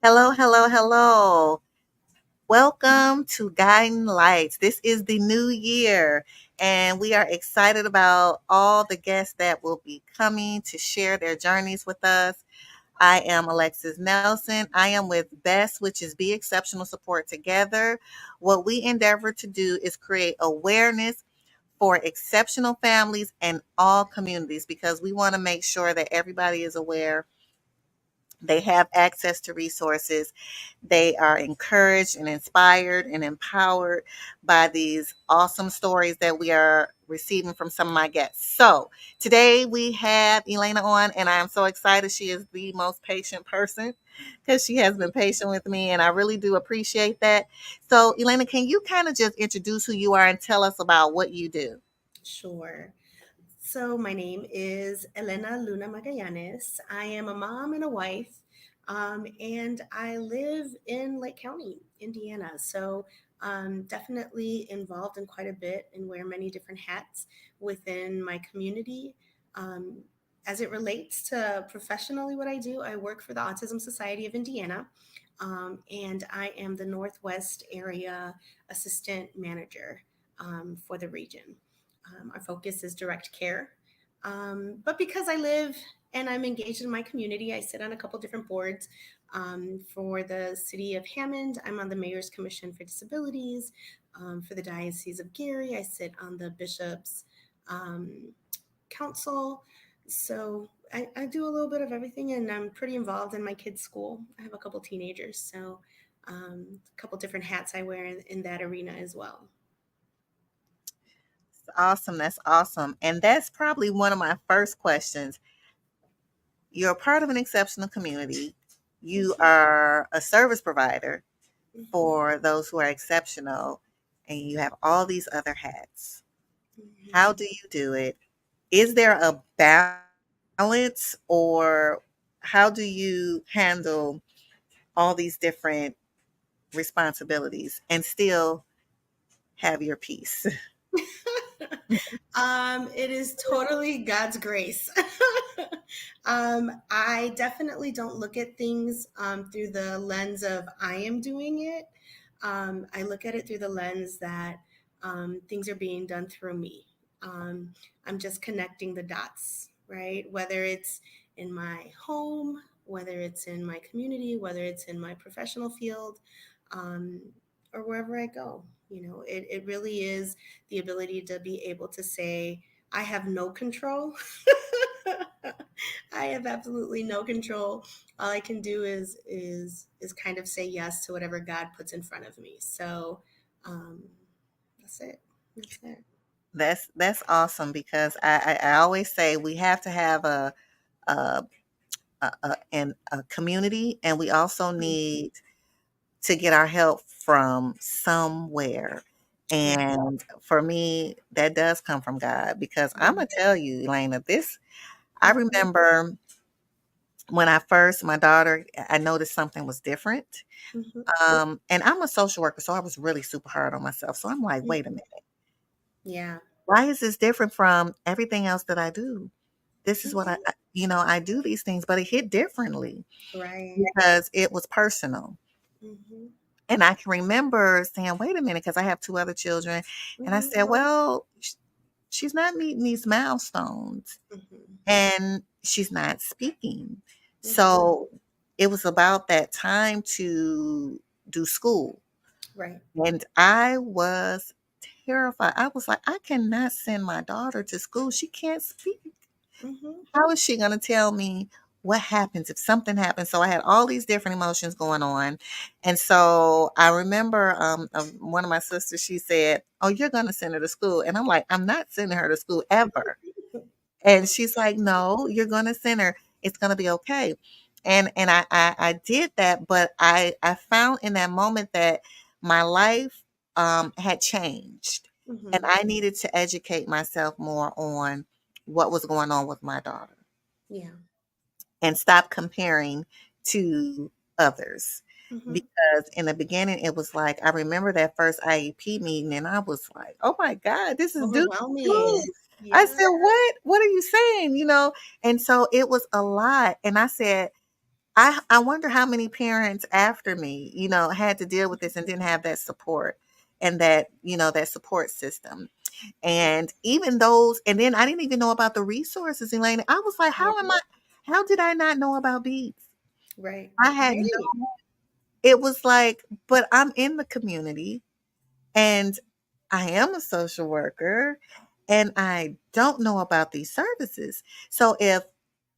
Hello, hello, hello. Welcome to Guiding Lights. This is the new year, and we are excited about all the guests that will be coming to share their journeys with us. I am Alexis Nelson. I am with BEST, which is Be Exceptional Support Together. What we endeavor to do is create awareness for exceptional families and all communities because we want to make sure that everybody is aware they have access to resources. They are encouraged and inspired and empowered by these awesome stories that we are receiving from some of my guests. So today we have Elena on, and I am so excited. She is the most patient person because she has been patient with me, and I really do appreciate that. So, Elena, can you kind of just introduce who you are and tell us about what you do? Sure. So, my name is Elena Luna Magallanes. I am a mom and a wife, and I live in Lake County, Indiana. So, definitely involved in quite a bit and wear many different hats within my community. Um, as it relates to professionally, what I do, I work for the Autism Society of Indiana, and I am the Northwest Area Assistant Manager for the region. Our focus is direct care. But because I live and I'm engaged in my community, I sit on a couple different boards. For the city of Hammond, I'm on the Mayor's Commission for Disabilities. For the Diocese of Gary, I sit on the Bishop's um, Council. So I do a little bit of everything, and I'm pretty involved in my kids' school. I have a couple teenagers, so a couple different hats I wear in that arena as well. Awesome. That's awesome. And that's probably one of my first questions. You're a part of an exceptional community. You Mhm, are a service provider mhm, for those who are exceptional, and you have all these other hats. How mhm. do you do it? Is there a balance, or how do you handle all these different responsibilities and still have your peace? It is totally God's grace. I definitely don't look at things through the lens of I am doing it. I look at it through the lens that things are being done through me. I'm just connecting the dots, right? Whether it's in my home, whether it's in my community, whether it's in my professional field, um, or wherever I go. It really is the ability to be able to say, I have no control. I have absolutely no control. All I can do is kind of say yes to whatever God puts in front of me. So um, that's it. That's it. That's awesome because I always say we have to have a a community, and we also Mhm. need to get our help from somewhere. Right. And for me, that does come from God because I'm Mhm. gonna tell you, Elena, this I Mhm. remember when my daughter, I noticed something was different. Mhm. And I'm a social worker, so I was really super hard on myself. So I'm like, wait a Mhm. minute, Yeah. why is this different from everything else that I do? This is what Mhm. I do these things, but it hit differently Right. because it was personal. Mhm. And I can remember saying, wait a minute, because I have two other children. And I Mhm. said, well, she's not meeting these milestones Mhm. and she's not speaking. Mhm. So it was about that time to do school. Right. And I was terrified. I was like, I cannot send my daughter to school. She can't speak. Mhm. How is she going to tell me what happens if something happens? So I had all these different emotions going on. And so I remember one of my sisters, she said, oh, you're going to send her to school. And I'm like, I'm not sending her to school ever. And she's like, no, you're going to send her. It's going to be okay. And I did that, but I found in that moment that my life had changed, and Mhm. I needed to educate myself more on what was going on with my daughter Yeah. and stop comparing to others. Mhm. Because in the beginning, it was like, I remember that first IEP meeting, and I was like, oh my God, this is due Overwhelming. school. I Yeah. said, what? What are you saying? And so it was a lot. And I said, I wonder how many parents after me, had to deal with this and didn't have that support and that support system. And even those, and then I didn't even know about the resources, Elaine. I was like, Right. how did I not know about beads? Right. I had no, Right. it was like, but I'm in the community and I am a social worker and I don't know about these services. So if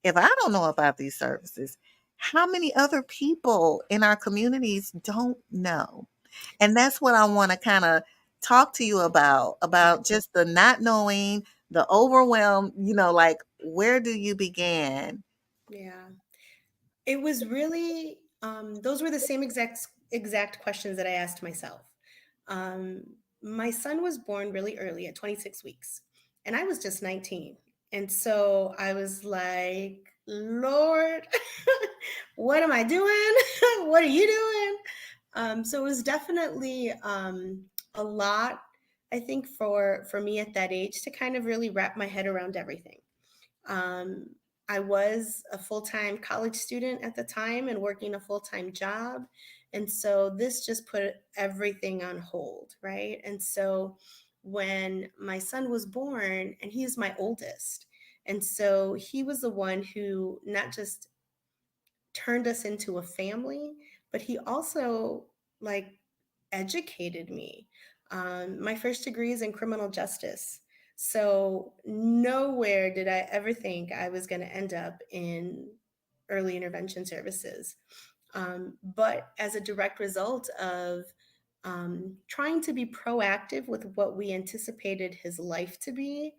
I don't know about these services, how many other people in our communities don't know? And that's what I want to kind of talk to you about just the not knowing, the overwhelm, like where do you begin? Yeah. It was really those were the same exact questions that I asked myself. Um, my son was born really early at 26 weeks, and I was just 19. And so I was like, Lord, what am I doing? What are you doing? So it was definitely a lot, I think, for me at that age to kind of really wrap my head around everything. Um, I was a full time college student at the time and working a full time job. And so this just put everything on hold, right? And so when my son was born, and he's my oldest, and so he was the one who not just turned us into a family, but he also like educated me. My first degree is in criminal justice. So nowhere did I ever think I was going to end up in early intervention services. But as a direct result of trying to be proactive with what we anticipated his life to be,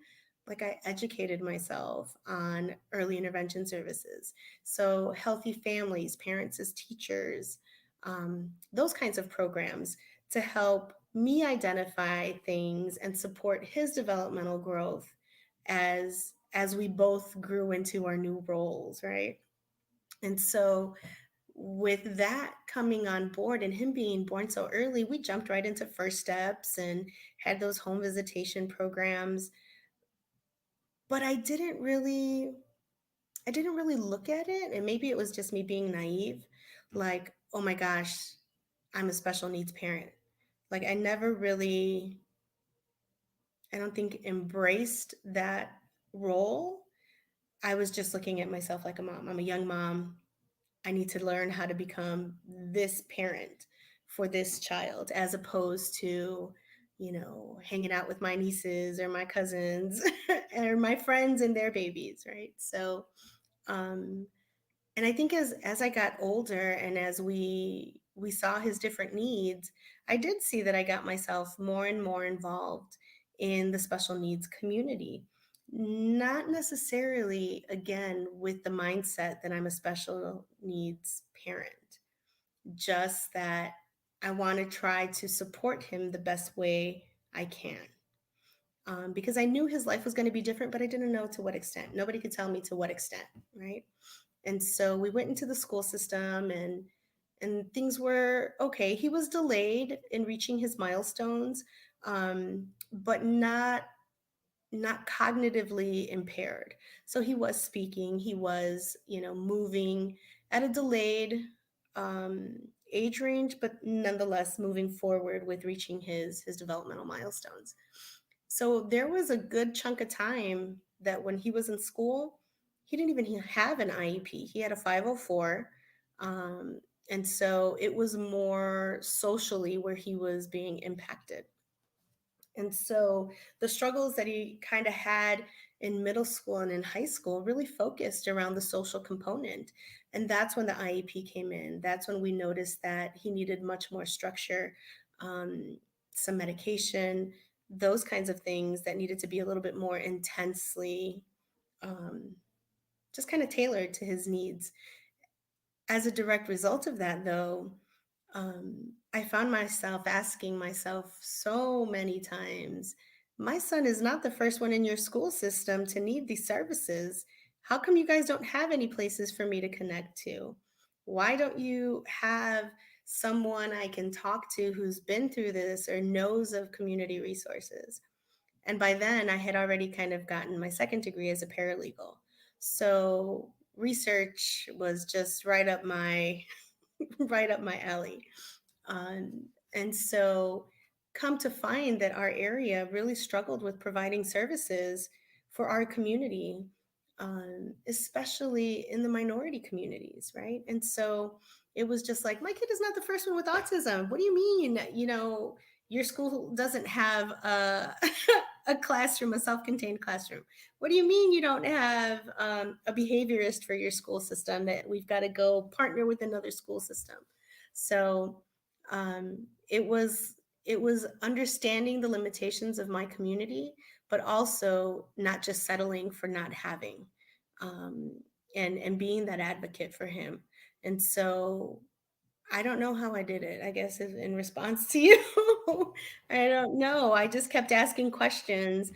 like I educated myself on early intervention services. So, healthy families, parents as teachers, those kinds of programs to help me identify things and support his developmental growth as we both grew into our new roles, right? And so with that coming on board and him being born so early, we jumped right into first steps and had those home visitation programs. But I didn't really look at it, and maybe it was just me being naive, like, oh my gosh, I'm a special needs parent. Like I never really, I don't think, embraced that role. I was just looking at myself like a mom. I'm a young mom. I need to learn how to become this parent for this child as opposed to, hanging out with my nieces or my cousins or my friends and their babies, right? So, um, and I think as I got older and as we saw his different needs, I did see that I got myself more and more involved in the special needs community. Not necessarily again with the mindset that I'm a special needs parent, just that I want to try to support him the best way I can. Because I knew his life was going to be different, but I didn't know to what extent. Nobody could tell me to what extent, right? And so we went into the school system and things were okay. He was delayed in reaching his milestones, but not cognitively impaired. So he was speaking, he was, moving at a delayed um, age range, but nonetheless moving forward with reaching his developmental milestones. So there was a good chunk of time that when he was in school, he didn't even have an IEP. He had a 504. Um, and so it was more socially where he was being impacted. And so the struggles that he kind of had in middle school and in high school really focused around the social component. And that's when the IEP came in. That's when we noticed that he needed much more structure, um, some medication, those kinds of things that needed to be a little bit more intensely um, just kind of tailored to his needs. As a direct result of that, though, I found myself asking myself so many times, my son is not the first one in your school system to need these services. How come you guys don't have any places for me to connect to? Why don't you have someone I can talk to who's been through this or knows of community resources? And by then, I had already kind of gotten my second degree as a paralegal. So research was just right up my right up my alley. And so, come to find that our area really struggled with providing services for our community, especially in the minority communities, right? And so, it was just like, my kid is not the first one with autism. What do you mean? Your school doesn't have a, a classroom, a self contained classroom. What do you mean you don't have a behaviorist for your school system, that we've got to go partner with another school system? So, it was understanding the limitations of my community, but also not just settling for not having, um, and being that advocate for him. And so I don't know how I did it. I guess in response to you, I don't know. I just kept asking questions,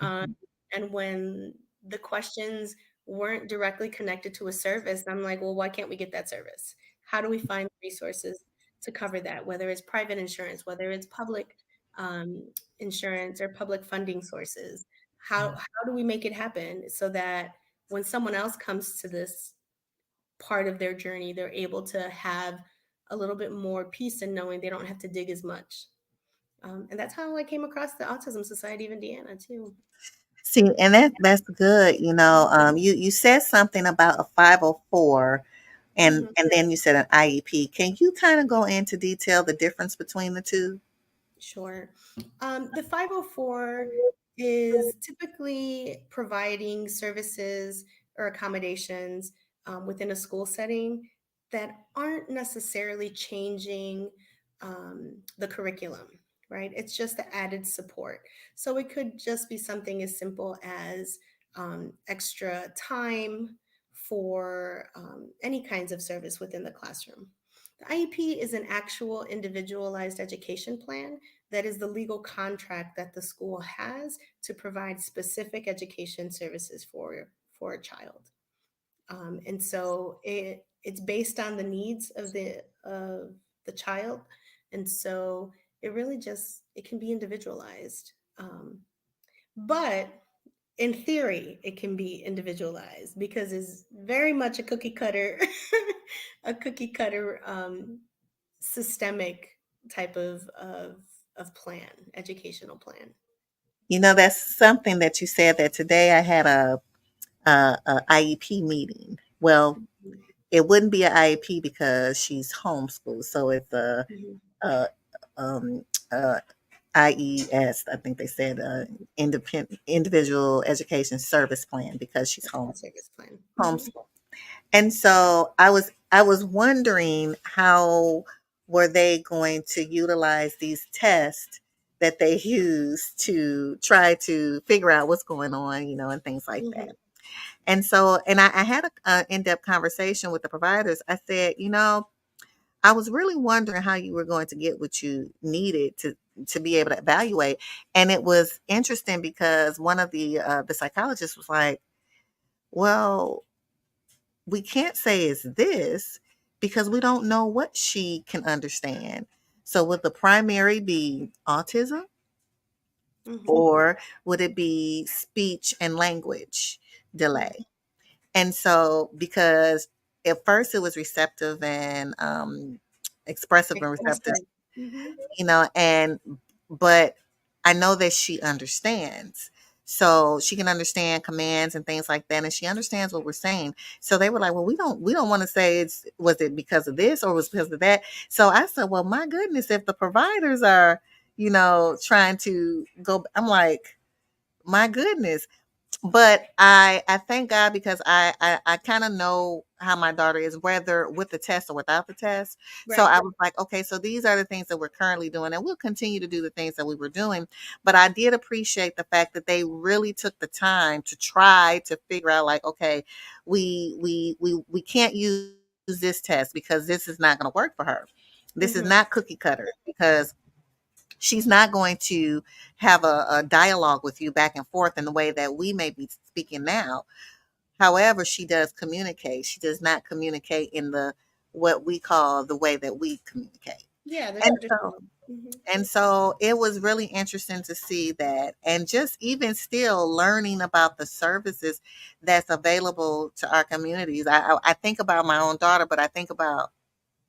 um, Mhm. and when the questions weren't directly connected to a service, I'm like, well, why can't we get that service? How do we find resources to cover that? Whether it's private insurance, whether it's public um, insurance or public funding sources. How do we make it happen so that when someone else comes to this part of their journey, they're able to have a little bit more peace in knowing they don't have to dig as much. And that's how I came across the Autism Society of Indiana too. See, and that's good. You said something about a 504, Mhm. and then you said an IEP. Can you kind of go into detail the difference between the two? Sure. The 504 is typically providing services or accommodations within a school setting that aren't necessarily changing the curriculum, right? It's just the added support. So it could just be something as simple as extra time for any kinds of service within the classroom. The IEP is an actual individualized education plan that is the legal contract that the school has to provide specific education services for a child. And so it's based on the needs of the child, and so it really just it can be individualized. But in theory, it can be individualized because it's very much a cookie cutter, a cookie cutter systemic type of plan, educational plan. That's something that you said that today I had a IEP meeting. Well, Mhm, it wouldn't be an IEP because she's homeschooled, so it's mhm. a um, IES. I think they said independent individual education service plan because she's Support service plan. Mhm, homeschooled. And so I was wondering how were they going to utilize these tests that they use to try to figure out what's going on, and things like that. mhm, And so, and I had a in-depth conversation with the providers. I said, I was really wondering how you were going to get what you needed to be able to evaluate. And it was interesting because one of the psychologists was like, well, we can't say it's this because we don't know what she can understand. So would the primary be autism, mhm, or would it be speech and language mhm. delay? And so, because at first it was receptive and expressive and receptive, Expressive. Mhm, and but I know that she understands. So she can understand commands and things like that, and she understands what we're saying. So they were like, "Well, we don't want to say it's was it because of this or was it because of that." So I said, "Well, my goodness, if the providers are, trying to go," I'm like, "My goodness." But I thank God because I kind of know how my daughter is, whether with the test or without the test. So right. I was like, okay, so these are the things that we're currently doing, and we'll continue to do the things that we were doing. But I did appreciate the fact that they really took the time to try to figure out, like, okay, we can't use this test because this is not going to work for her. This is Mhm, not cookie cutter because she's not going to have a dialogue with you back and forth in the way that we may be speaking now. However, she does communicate. She does not communicate in the what we call the way that we communicate. yeah, the And so, traditional. Mhm. And so it was really interesting to see that. And just even still learning about the services that's available to our communities. I think about my own daughter, but I think about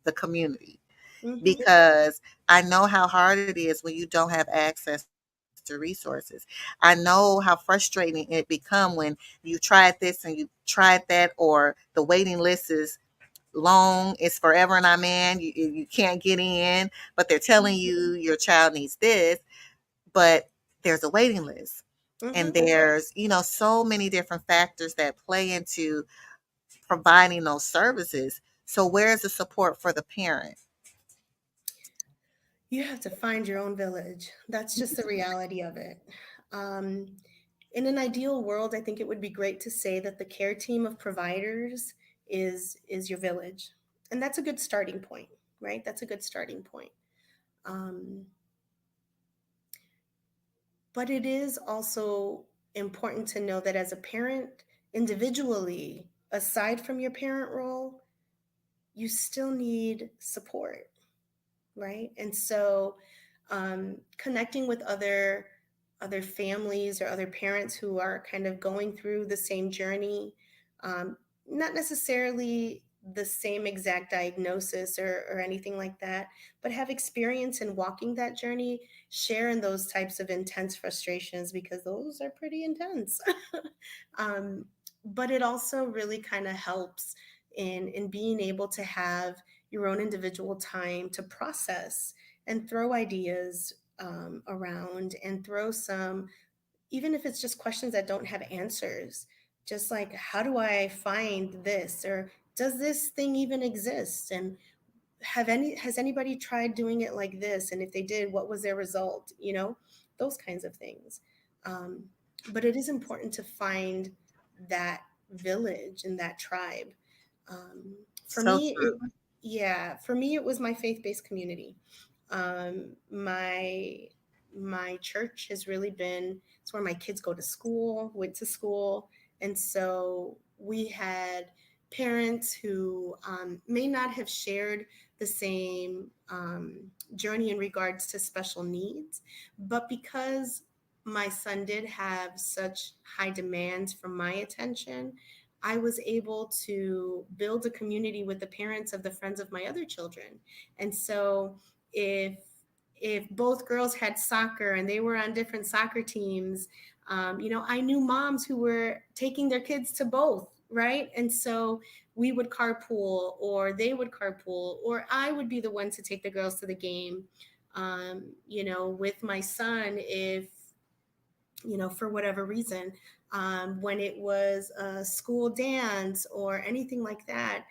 the community Mhm. because I know how hard it is when you don't have access to resources. I know how frustrating it become when you tried this and you tried that, or the waiting list is long, it's forever and amen. You can't get in, but they're telling you your child needs this, but there's a waiting list. And Mhm. there's, so many different factors that play into providing those services. So where's the support for the parent? You have to find your own village. That's just the reality of it. Um, in an ideal world, I think it would be great to say that the care team of providers is your village, and that's a good starting point, right? That's a good starting point. Um, but it is also important to know that as a parent, individually, aside from your parent role, you still need support, right? And so, connecting with other families or other parents who are kind of going through the same journey, um, not necessarily the same exact diagnosis or anything like that, but have experience in walking that journey, share in those types of intense frustrations because those are pretty intense. um, but it also really kind of helps in being able to have your own individual time to process and throw ideas around and throw some, even if it's just questions that don't have answers, just like, how do I find this? Or does this thing even exist? And has anybody tried doing it like this? And if they did, what was their result? Those kinds of things. Um, but it is important to find that village and that tribe. Um, for So me, true. yeah, for me, it was my faith-based community. My church has really been, it's where my kids go to school, went to school. And so we had parents who may not have shared the same journey in regards to special needs, but because my son did have such high demands for my attention, I was able to build a community with the parents of the friends of my other children. And so if both girls had soccer and they were on different soccer teams, I knew moms who were taking their kids to both, right? And so we would carpool, or they would carpool, or I would be the one to take the girls to the game. With my son, if for whatever reason, when it was a school dance or anything like that,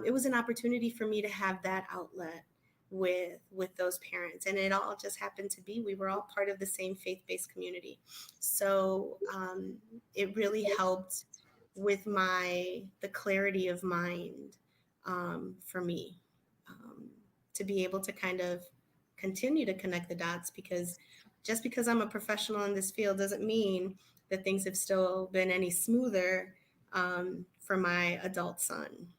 it was an opportunity for me to have that outlet with those parents. And it all just happened to be we were all part of the same faith-based community. So it really helped with the clarity of mind, for me, um, to be able to kind of continue to connect the dots, because just because I'm a professional in this field doesn't mean that things have still been any smoother, for my adult son.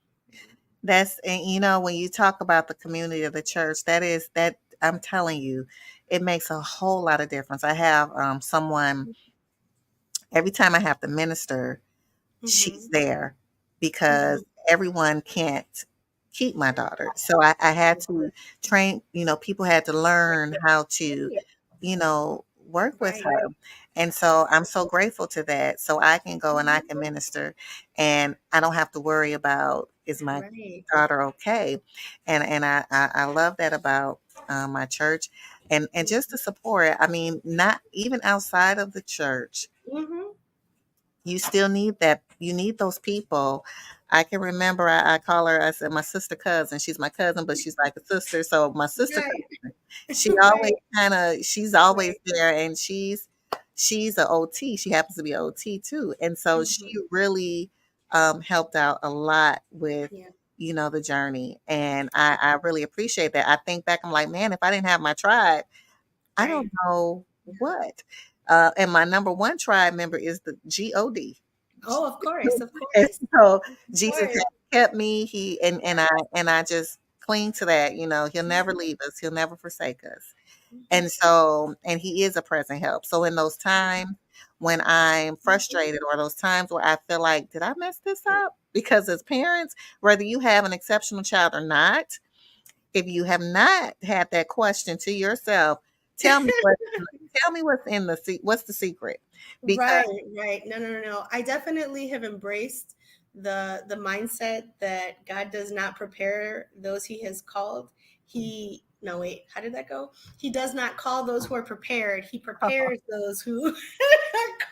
And when you talk about the community of the church, that I'm telling you, it makes a whole lot of difference. I have someone every time I have to minister, she's Mm-hmm. there Mm-hmm. because everyone can't keep my daughter. So I had to train, people had to learn how to, work with Right. her. And so I'm so grateful to that. So I can go and I can minister and I don't have to worry about is my Right. daughter okay? And I love that about my church and just the support. I mean, not even outside of the church, Mm-hmm. you still need that. You need those people. I can remember I call her, I said, my sister cousin. She's my cousin, but she's like a sister. So my sister Right. cousin, she always Right. she's always Right. there and she's a OT. She happens to be a OT too. And so she Mm-hmm. really helped out a lot with, Yeah. the journey. And I really appreciate that. I think back, I'm like, man, if I didn't have my tribe, I Right. don't know what. And my number one tribe member is the God. Oh, of course. Of And course. so Of Jesus has course. kept me. He and I just cling to that. He'll never leave us. He'll never forsake us. Mhm. And so, and he is a present help. So in those times when I'm frustrated, or those times where I feel like, did I mess this up? Because as parents, whether you have an exceptional child or not, if you have not had that question to yourself, tell me what tell me what's in what's the secret? Because Right, right. No, no, no, no. I definitely have embraced the mindset that God does not prepare those he has called. He no wait, how did that go? He does not call those who are prepared. He prepares those who are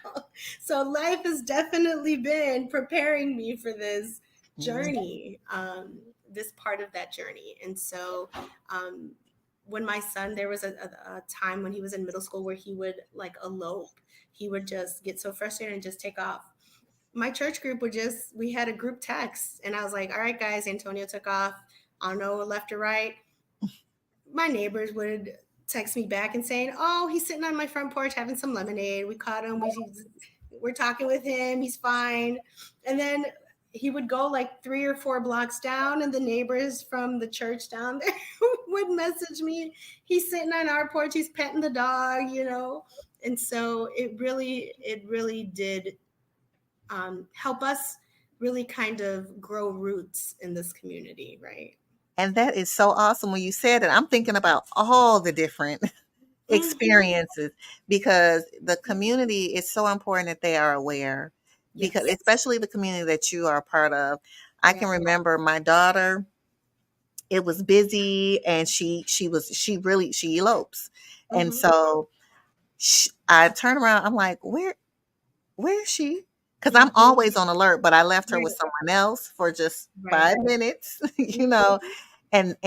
called. So life has definitely been preparing me for this journey, this part of that journey. And so um when my son, there was a time when he was in middle school where he would like elope. He would just get so frustrated and just take off. My church group would just, we had a group text, and I was like, all right, guys, Antonio took off. I don't know, left or right. My neighbors would text me back and saying, oh, he's sitting on my front porch having some lemonade. We caught him. We're talking with him. He's fine. And then he would go like 3 or 4 blocks down, and the neighbors from the church down there would message me. He's sitting on our porch. He's petting the dog, you know. And so it really did help us really kind of grow roots in this community, right? and that is so awesome when you said it. I'm thinking about all the different Mm-hmm. experiences, because the community is so important that they are aware, because Yes. especially the community that you are a part of. I Yeah. can remember my daughter, it was busy, and she elopes. And Mm-hmm. so I turn around, I'm like, where is she? Because I'm Mm-hmm. always on alert, but I left her with Right. someone else for just Right. 5 minutes, Mm-hmm. and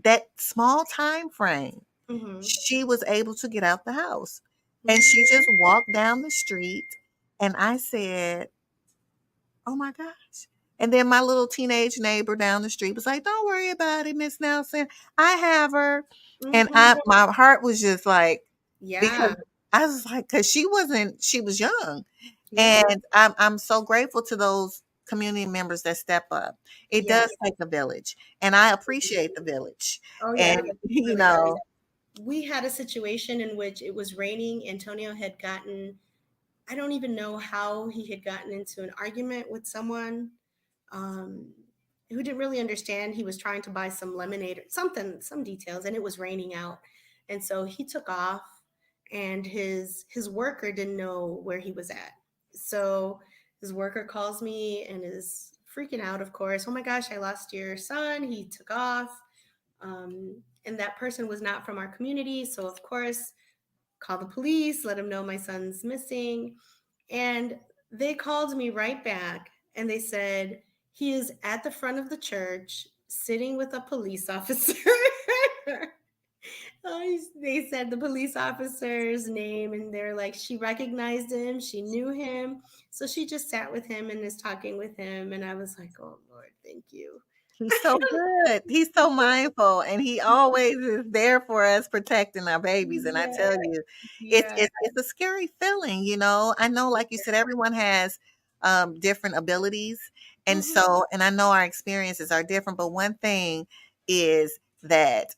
that small time frame, Mm-hmm. she was able to get out the house, and Mm-hmm. she just walked down the street, and I said, "Oh my gosh." And then my little teenage neighbor down the street was like, "Don't worry about it, Miss Nelson. I have her." And Mm-hmm. my heart was just like, because Yeah. I was like, because she was young. Yeah. And I'm so grateful to those community members that step up. It Yes. does take a village, and I appreciate the village. Oh yeah, And it you really does. know, We had a situation in which it was raining. Antonio had gotten, I don't even know how he had gotten into an argument with someone um, who didn't really understand. He was trying to buy some lemonade or something, some details, and it was raining out. And so he took off, and his worker didn't know where he was at. So his worker calls me and is freaking out, of course. Oh my gosh, I lost your son. He took off. And that person was not from our community. So, of course, call the police, let them know my son's missing. And they called me right back and they said, he is at the front of the church sitting with a police officer. They said the police officer's name, and they're like, she recognized him, she knew him. So she just sat with him and is talking with him. And I was like, oh, Lord, thank you. he's so good. He's so mindful, and he always is there for us, protecting our babies. And I Yeah, tell you, yeah. it's a scary feeling, you know. I know, like you said, everyone has different abilities, and Hmm. so, and I know our experiences are different. But one thing is that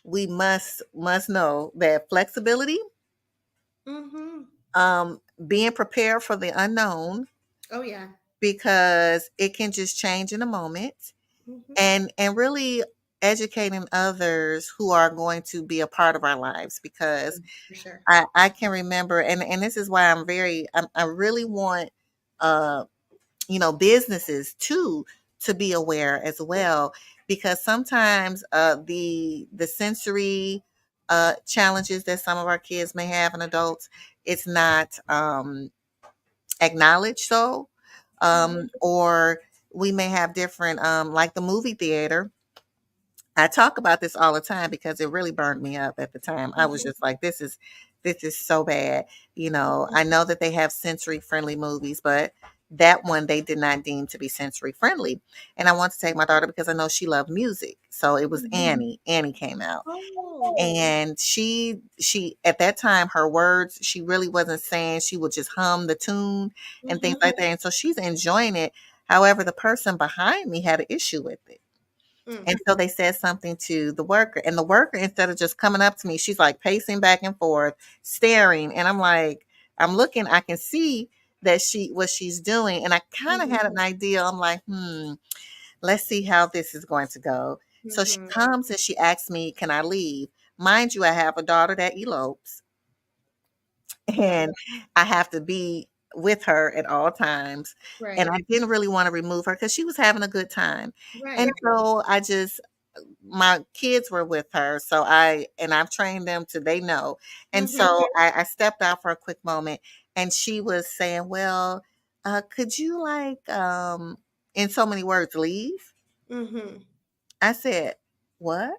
we must know that flexibility, Hmm. being prepared for the unknown, Oh, yeah. because it can just change in a moment, Hmm. and really educating others who are going to be a part of our lives, because For sure. I can remember, and this is why I really want uh businesses to be aware as well, because sometimes the sensory challenges that some of our kids may have, and adults, it's not acknowledged. So Hmm. or we may have different, like the movie theater. I talk about this all the time because it really burned me up at the time. I was Hmm. just like, this is so bad. I Hmm. know that they have sensory friendly movies, but that one they did not deem to be sensory friendly. And I want to take my daughter because I know she loved music. So it was Hmm. Annie. Annie came out. Oh. And she at that time, her words, she really wasn't saying, she would just hum the tune and things Hmm. like that. And so she's enjoying it. However, the person behind me had an issue with it. Mm. And so they said something to the worker, and the worker, instead of just coming up to me, she's like pacing back and forth, staring. And I'm like, I'm looking, I can see that what she's doing. And I kind of Mhm. had an idea. I'm like, let's see how this is going to go. So she Mhm. comes and she asks me, can I leave? Mind you, I have a daughter that elopes, Wow. and I have to be with her at all times. And Right. I didn't really want to remove her because she was having a good time. And Right. so my kids were with her. So I've trained them to, they know. And Mhm. so I stepped out for a quick moment, and she was saying, well, could you like, in so many words, leave? Mhm. I said, "What?"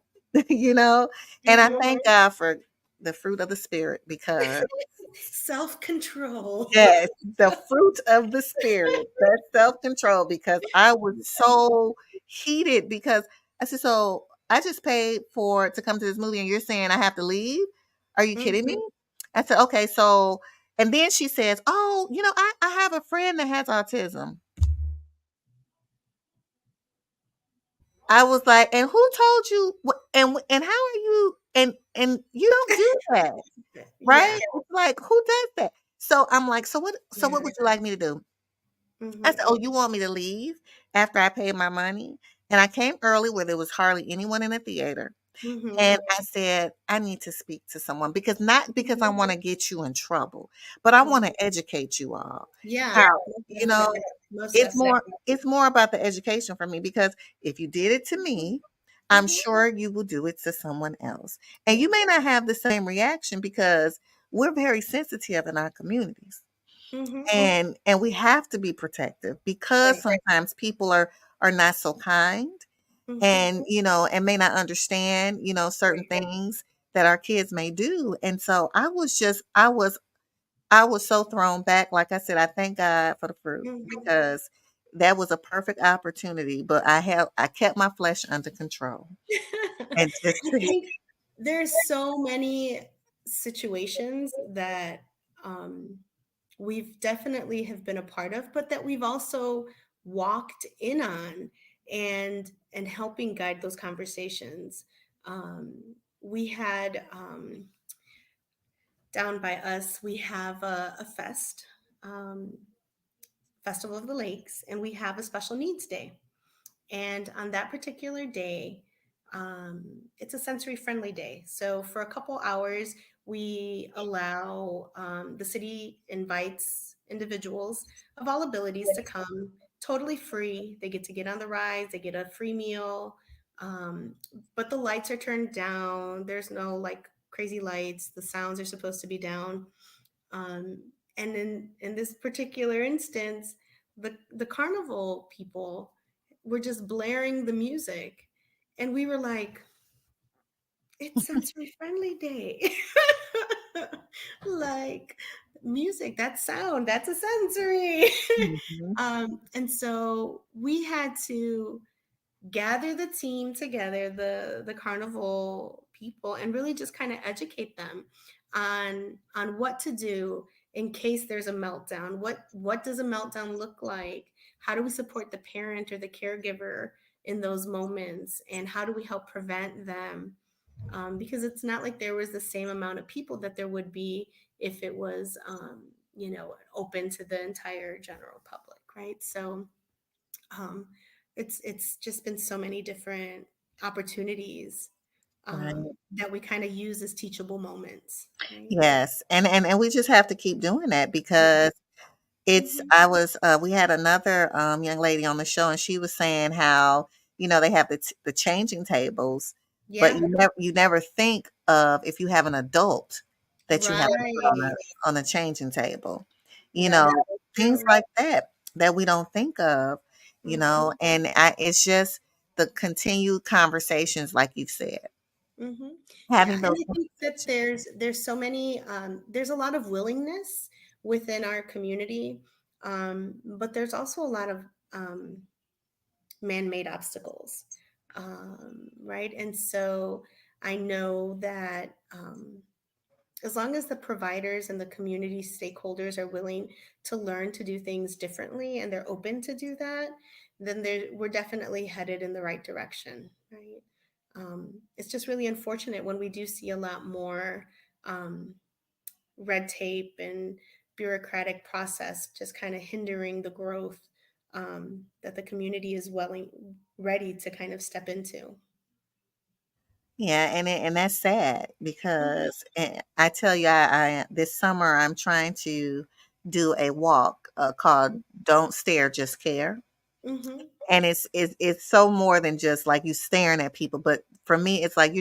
You know? And I Mhm. thank God for the fruit of the spirit, because Self-control. yes, the fruit of the spirit, that self-control, because I was so heated, because I said, "So I just paid for to come to this movie and you're saying I have to leave? Are you kidding Mhm. me?" I said, "Okay, so," and then she says, "Oh, I have a friend that has autism." I was like, "And who told you and how are you, and you don't do that, Yeah. right?" It's like, who does that? So I'm like, "So what Yeah. would you like me to do?" I said, Mhm. "Oh, you want me to leave after I paid my money?" And I came early where there was hardly anyone in the theater. Mhm. And I said, "I need to speak to someone, because not because I Mhm. wanna get you in trouble, but I Mhm. wanna educate you all." Yeah. How, Most you know, definitely. Most it's definitely. more about the education for me, because if you did it to me, I'm Mhm. sure you will do it to someone else. And you Yeah. may not have the same reaction, because we're very sensitive in our communities. Mhm. And we have to be protective, because Right. sometimes people are not so kind, Mhm. and may not understand, certain Right. things that our kids may do. And so I was so thrown back. Like I said, I thank God for the fruit, Mhm. because that was a perfect opportunity, but I kept my flesh under control, and just I think there's so many situations that um, we've definitely have been a part of, but that we've also walked in on and helping guide those conversations. We had down by us, we have a fest, um, Festival of the Lakes, and we have a special needs day. And on that particular day, it's a sensory friendly day. So for a couple hours, we allow the city invites individuals of all abilities to come totally free. They get to get on the rides, they get a free meal, um, but the lights are turned down. There's no like crazy lights. The sounds are supposed to be down. And in this particular instance, the carnival people were just blaring the music, and we were like, "It's sensory friendly day." Like music, that's sound, that's a sensory. Mhm. And so we had to gather the team together, the carnival people, and really just kind of educate them on what to do in case there's a meltdown. What does a meltdown look like? How do we support the parent or the caregiver in those moments, and how do we help prevent them? Because it's not like there was the same amount of people that there would be if it was open to the entire general public, right? So um, it's just been so many different opportunities Right. that we kind of use as teachable moments, right? Yes, and we just have to keep doing that, Yeah. because Mhm. we had another young lady on the show, and she was saying how, they have the changing tables, but Yeah. you never think of, if you have an adult that you have to put on Right. a changing table, you That know, is so things true. like that we don't think of, Mhm. and it's just the continued conversations, like you said, Mhm. Yeah, having and those I think that conversations. there's so many there's a lot of willingness within our community, but there's also a lot of um, man-made obstacles, right? And so I know that as long as the providers and the community stakeholders are willing to learn to do things differently and they're open to do that, then we're definitely headed in the right direction, right? It's just really unfortunate when we do see a lot more um, red tape and bureaucratic process just kind of hindering the growth that the community is ready to kind of step into. Yeah, and that's sad Mhm, because I tell you, I this summer I'm trying to do a walk called "Don't Stare, Just Care," mhm, and it's so more than just like you staring at people, but for me, it's like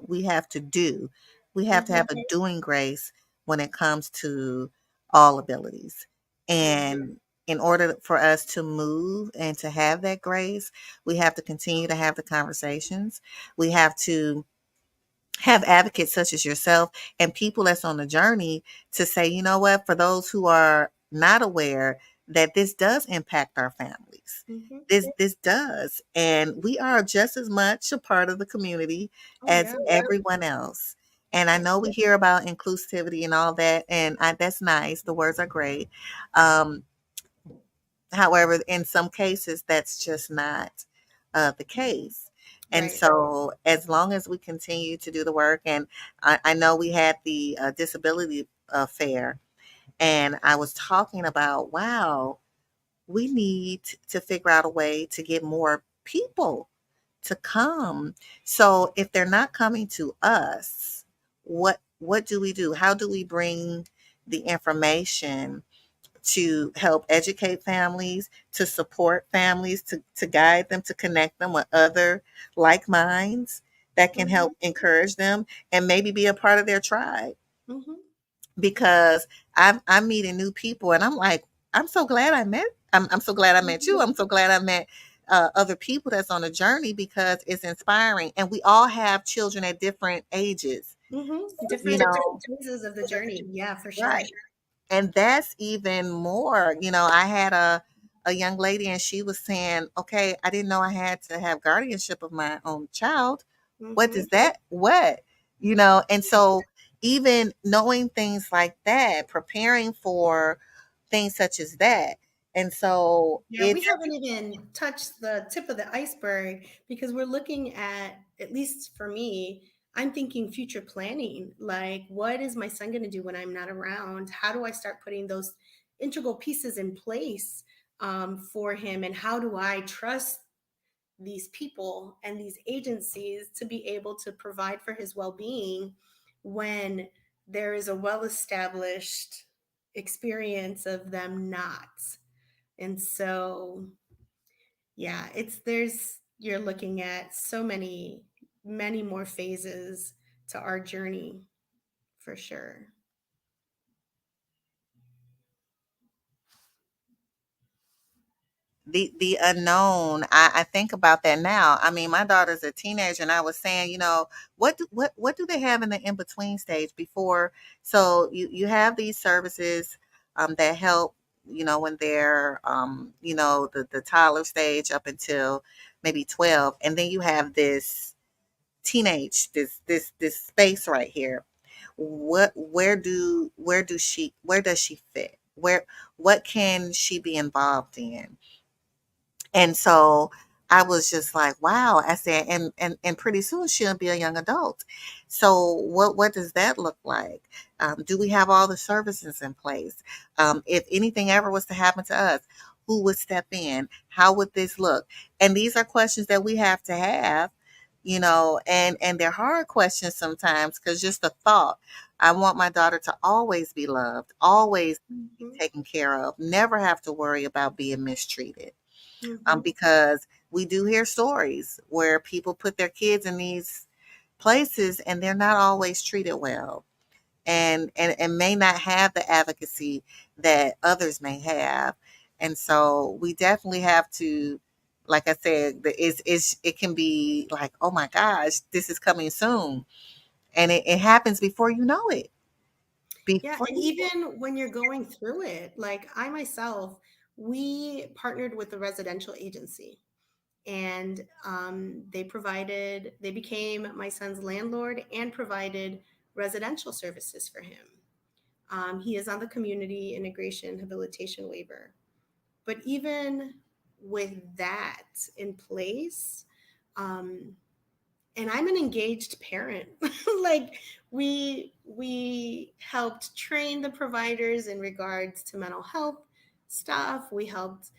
we have to do, we have to have mhm, a doing grace when it comes to all abilities, mhm, and in order for us to move and to have that grace, we have to continue to have the conversations. We have to have advocates such as yourself and people that's on the journey to say, you know what, for those who are not aware that this does impact our families. mhm. This does. And we are just as much a part of the community Oh as yeah, everyone else. And I yeah, know we hear about inclusivity and all that, and that's nice. The words are great. Um, However, in some cases, that's just not the case. And right. so, as long as we continue to do the work, and I know we had the disability fair, and I was talking about, wow, we need to figure out a way to get more people to come. So, if they're not coming to us, what do we do? How do we bring the information to help educate families, to support families, to guide them, to connect them with other like minds that can Mhm, help encourage them and maybe be a part of their tribe? mhm. Because I'm meeting new people and I'm like, I'm so glad I met. I'm so glad I met you. Mhm, I'm so glad I met other people that's on a journey because it's inspiring. And we all have children at different ages, mhm. you Different know, phases of the journey. Yeah, for right. sure. And that's even more, I had a young lady and she was saying, okay, I didn't know I had to have guardianship of my own child. What Mhm. does that what? And so even knowing things like that, preparing for things such as that. And so Yeah, we it's haven't even touched the tip of the iceberg because we're looking at least for me, I'm thinking future planning. Like, what is my son going to do when I'm not around? How do I start putting those integral pieces in place for him? And how do I trust these people and these agencies to be able to provide for his well being when there is a well established experience of them not? And so, yeah, you're looking at so many more phases to our journey for sure. the unknown. I think about that now. I mean, my daughter's a teenager, and I was saying, what do they have in the in between stage before? So you have these services that help, when they're the toddler stage up until maybe 12, and then you have this teenage this space right here. Where does she fit? What can she be involved in? And so I was just like, wow. I said, and pretty soon she'll be a young adult. So what does that look like? Do we have all the services in place? If anything ever was to happen to us, who would step in? How would this look? And these are questions that we have, and they're hard questions sometimes because just the thought, I want my daughter to always be loved, always be Mhm, taken care of, never have to worry about being mistreated, mhm, because we do hear stories where people put their kids in these places and they're not always treated well, and may not have the advocacy that others may have. And so we definitely have to, like I said, it can be like, oh my gosh, this is coming soon. And it happens before you know it. yeah, Before and you even when you're going through it, like I myself, we partnered with the residential agency, and they became my son's landlord and provided residential services for him. He is on the community integration habilitation waiver. But even with that in place, um, and I'm an engaged parent. Like we helped train the providers in regards to mental health stuff. We helped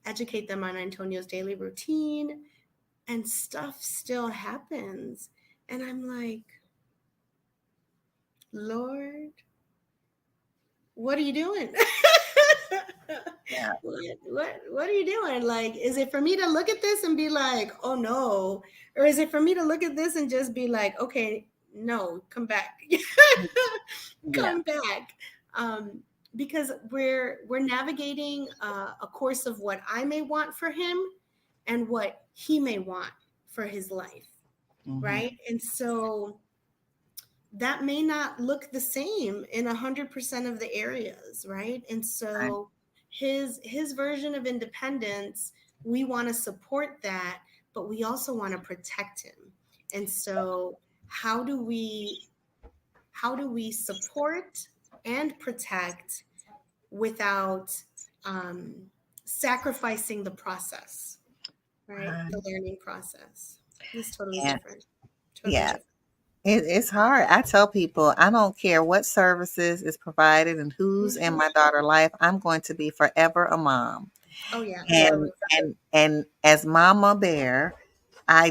educate them on Antonio's daily routine, and stuff still happens. And I'm like, Lord, what are you doing? Yeah. What are you doing? Like, is it for me to look at this and be like, oh no, or is it for me to look at this and just be like, okay, no, come back, Yeah. come back, because we're navigating a course of what I may want for him and what he may want for his life, Mhm. right? And so that may not look the same in 100% of the areas, right? And Right. so his version of independence, we want to support that, but we also want to protect him. And so how do we support and protect without um, sacrificing the process, right? Right. The learning process is totally Yeah. different. Totally Yeah. different. It's hard. I tell people I don't care what services is provided and who's in Mhm. my daughter's life. I'm going to be forever a mom. Oh yeah, And as mama bear, I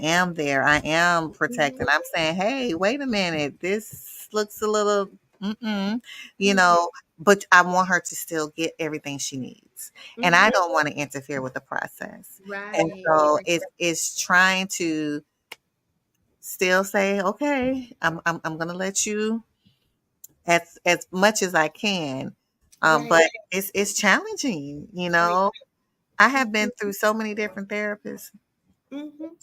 am there. I am absolutely. protecting. I'm saying, hey, wait a minute. This looks a little, mm-mm, you Mhm. know, but I want her to still get everything she needs. And I Mhm. don't want to interfere with the process. And Right. so it's trying to still say, okay, I'm gonna let you as much as I can. Right. But it's challenging, you Right. know. I have Mhm. been through so many different therapists. Mhm.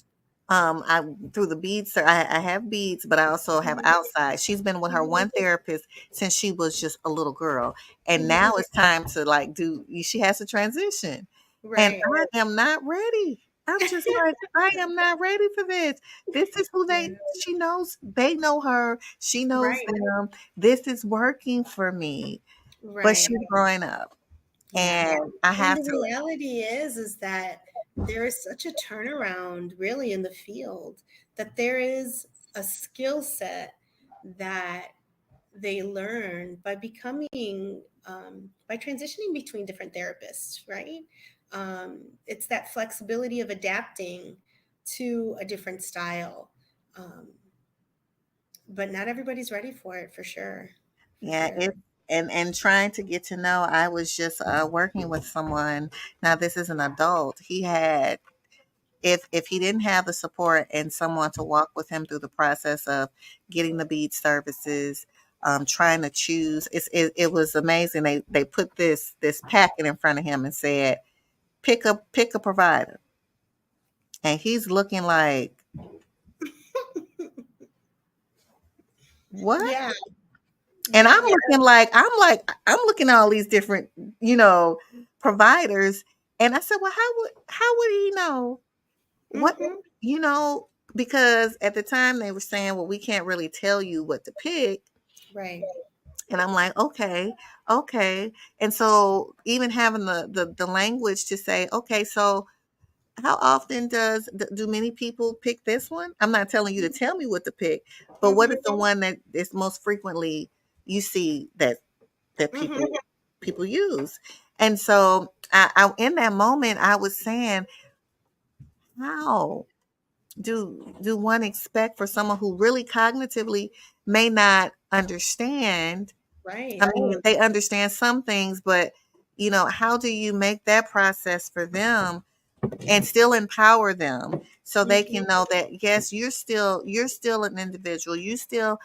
I through the beads, so I have beads, but I also have Mhm. outside. She's been with her one therapist since she was just a little girl, and Mhm. now it's time to like do. She has to transition, and Right. I am not ready. I'm just like I am not ready for this. This is who Yeah. they. She knows they know her. She knows Right. them. This is working for me, but Right. she's growing up, Yeah. and I And have the to. reality is that there is such a turnaround really in the field, that there is a skill set that they learn by becoming by transitioning between different therapists, right? It's that flexibility of adapting to a different style, um, but not everybody's ready for it, for sure, for Yeah, sure. it and trying to get to know. I was just working with someone. Now this is an adult. He had if he didn't have the support and someone to walk with him through the process of getting the bead services, trying to choose. It was amazing. They put this packet in front of him and said, pick a provider, and he's looking like what? Yeah, And yeah. I'm looking at all these different, you know, providers. And I said, well, how would he know what, Hmm. you know, because at the time they were saying, well, we can't really tell you what to pick. Right. And I'm like, okay, okay. And so even having the language to say, okay, so how often do many people pick this one? I'm not telling you to tell me what to pick, but what Hmm. is the one that is most frequently you see that Hmm. people use? And so I in that moment I was saying, how do one expect for someone who really cognitively may not understand? I Right. mean, they understand some things, but you know, how do you make that process for them and still empower them so they Hmm. can know that yes, you're still an individual. You still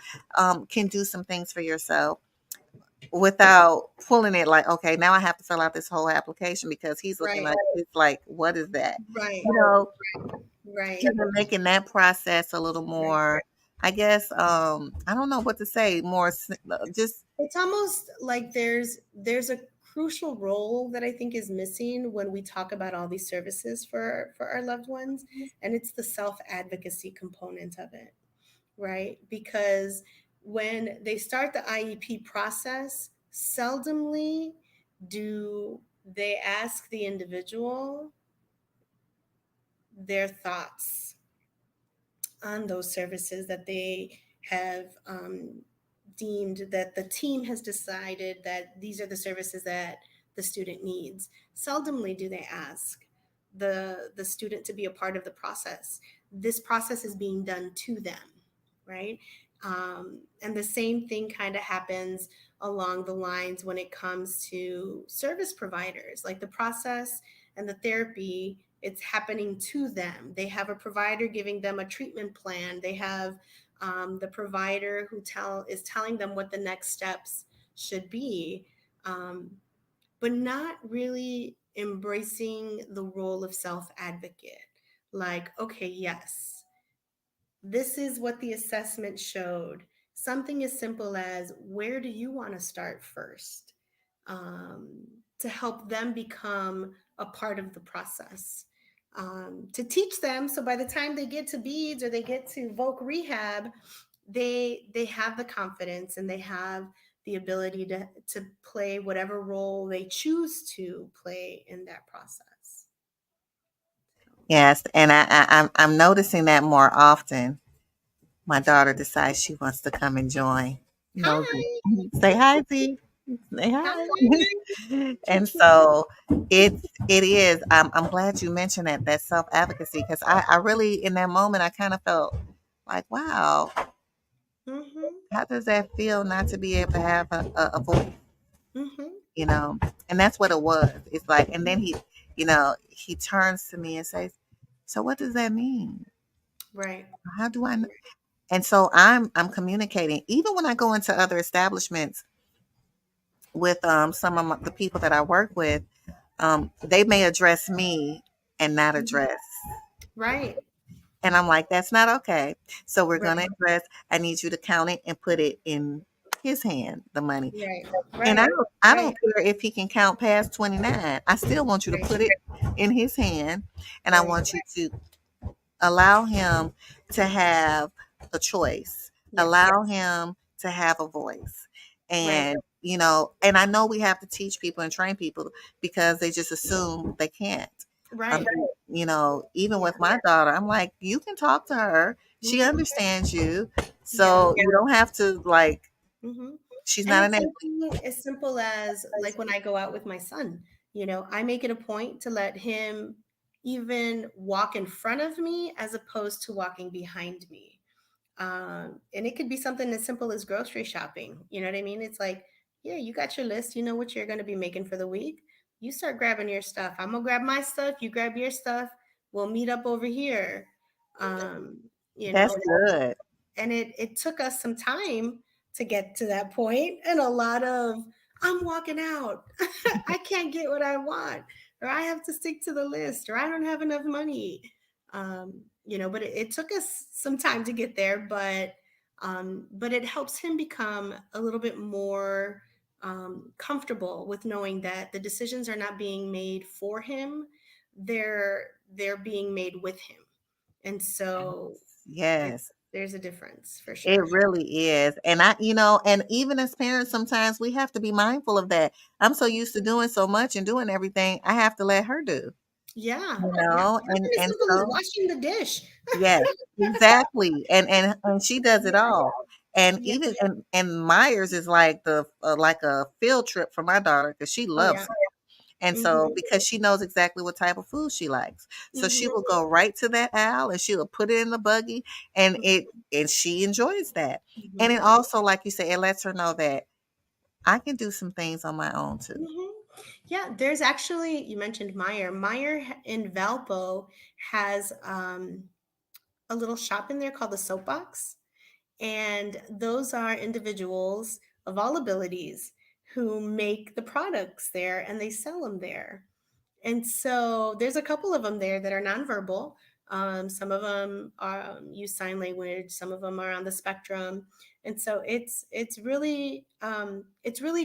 can do some things for yourself without pulling it like, okay, now I have to fill out this whole application because he's looking Right. like it's like, what is that? Right. You know, Right. even making that process a little Right. more, I guess, I don't know what to say, more just It's almost like there's a crucial role that I think is missing when we talk about all these services for our loved ones, and it's the self advocacy component of it, right? Because when they start the IEP process, seldomly do they ask the individual their thoughts on those services that they have deemed that the team has decided that these are the services that the student needs. Seldomly do they ask the student to be a part of the process. This process is being done to them, right? And the same thing kind of happens along the lines when it comes to service providers. Like the process and the therapy, it's happening to them. They have a provider giving them a treatment plan. They have the provider who is telling them what the next steps should be, um, but not really embracing the role of self advocate. Like, okay, yes, this is what the assessment showed. Something as simple as where do you want to start first, um, to help them become a part of the process, to teach them. So by the time they get to beads or they get to voc rehab, they have the confidence and they have the ability to play whatever role they choose to play in that process. Yes, and I'm noticing that more often. My daughter decides she wants to come and join. Nosy. Hi. Say hi, Z. Say hi. Hi. And so it is. I'm glad you mentioned that self advocacy because I really in that moment I kind of felt like, wow, Mm-hmm. how does that feel not to be able to have a voice, Mm-hmm. you know? And that's what it was. It's like, and then he turns to me and says, "So what does that mean? Right. How do I know?" And so I'm communicating even when I go into other establishments with some of the people that I work with. They may address me and not Mhm. address. Right. And I'm like, that's not okay. So we're going Right. to address, I need you to count it and put it in his hand, the money. Right. And I Right. don't, I don't Right. care if he can count past 29. I still want you to Right. put it in his hand. And I Right. want you to allow him to have a choice, Yes. allow him to have a voice. Right. And I know we have to teach people and train people because they just assume they can't. Um, Right. even with Yeah. my daughter, I'm like, you can talk to her. She Mm-hmm. understands you. Yeah. So you don't have to like, Mm-hmm. she's And not it's an athlete. something as simple as like when I go out with my son, I make it a point to let him even walk in front of me as opposed to walking behind me. And it could be something as simple as grocery shopping. You know what I mean? It's like, yeah, you got your list. You know what you're going to be making for the week. You start grabbing your stuff. I'm going to grab my stuff. You grab your stuff. We'll meet up over here. Um, you That's know, good. and it took us some time to get to that point and a lot of I'm walking out. I can't get what I want, or I have to stick to the list, or I don't have enough money. But it took us some time to get there, but it helps him become a little bit more comfortable with knowing that the decisions are not being made for him, they're being made with him. And so Yes. there's a difference for It sure. really is. And and even as parents, sometimes we have to be mindful of that. I'm so used to doing so much and doing everything I have to let her do, Yeah, you yeah. know, Something as and simple as so washing the dish. yes, exactly. And she does it Yeah, all. And yeah. even and Myers is like the like a field trip for my daughter because she Oh, yeah. loves it. And so Mhm, because she knows exactly what type of food she likes. So she mhm, will go right to that aisle and she will put it in the buggy and she enjoys that. And it mhm, also, like you said, it lets her know that I can do some things on my own too. mhm. Yeah, there's actually, you mentioned Meyer. In Valpo has a little shop in there called the Soapbox. And those are individuals of all abilities who make the products there and they sell them there. And so there's a couple of them there that are nonverbal. Some of them use sign language. Some of them are on the spectrum, and so it's really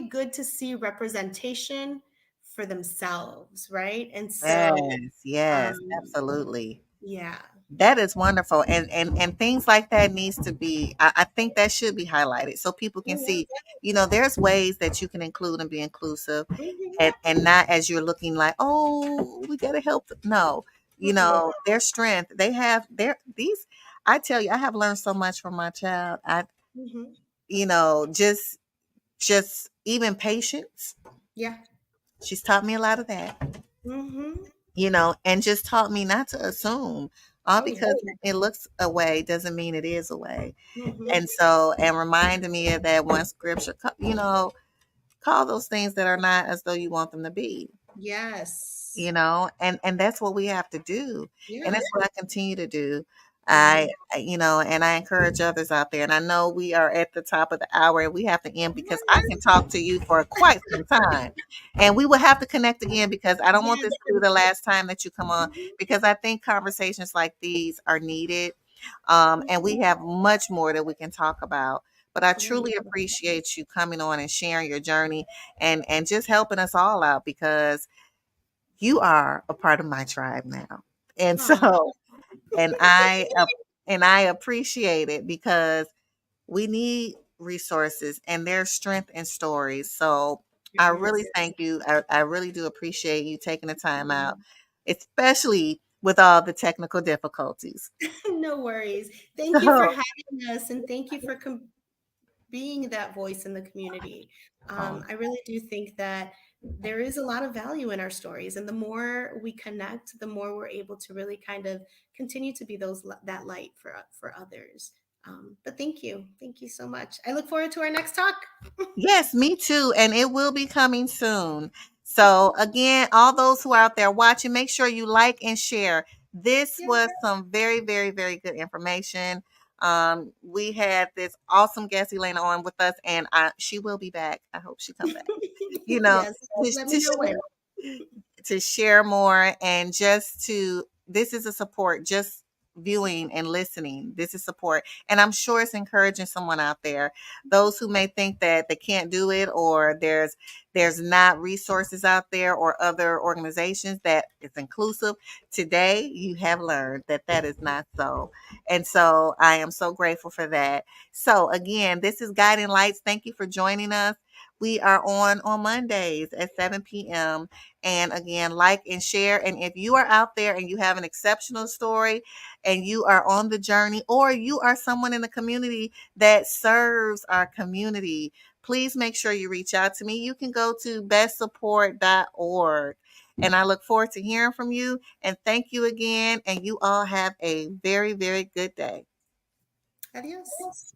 good to see representation for themselves, right? And so Yes, yes, um, absolutely. yeah, That is wonderful. And things like that needs to be, I think that should be highlighted so people can Yeah. see, there's ways that you can include and be inclusive, Mhm. and not as you're looking like, oh, we gotta help. No, Mm-mm. their strength, they have their these, I tell you, I have learned so much from my child. Mhm. Just even patience. Yeah. She's taught me a lot of that, Mhm. and just taught me not to assume. All Oh yeah. because it looks a way doesn't mean it is a way. Mhm. And so, and reminding me of that one scripture, call those things that are not as though you want them to be. Yes. And that's what we have to do, and Yeah. that's what I continue to do. Mhm. And I encourage others out there, and I know we are at the top of the hour and we have to end because I can Yes. talk to you for quite some time, and we will have to connect again because I don't want Yes. this to be the last time that you come on, Mhm. because I think conversations like these are needed, and we have much more that we can talk about. But I Yeah. truly appreciate you coming on and sharing your journey, and just helping us all out, because you are a part of my tribe now. And Aw. so, and I appreciate it, because we need resources and there's strength in stories. So I There really is. thank you. I really do appreciate you taking the time out, Mhm. especially with all the technical difficulties. No worries. Thank you for So, having us, and thank you for being that voice in the community. oh, I really do think that there is a lot of value in our stories, and the more we connect, the more we're able to really kind of continue to be that light for others. But thank you so much. I look forward to our next talk. yes, me too. And it will be coming soon. So, again, all those who are out there watching, make sure you like and share. This Yeah. was some very, very, very good information. We had this awesome guest, Elena, on with us, and she will be back. I hope she come back. You know, Yes. to, Let me to know when. share more, and just to, this is a support, just viewing and listening, this is support, and I'm sure it's encouraging someone out there, those who may think that they can't do it, or there's not resources out there or other organizations that is inclusive. Today you have learned that that is not so, and so I am so grateful for that. So again, this is Guiding Lights. Thank you for joining us. We are on Mondays at 7 p.m. And again, like and share. And if you are out there and you have an exceptional story and you are on the journey, or you are someone in the community that serves our community, please make sure you reach out to me. You can go to bestsupport.org. And I look forward to hearing from you. And thank you again. And you all have a very, very good day. Adios.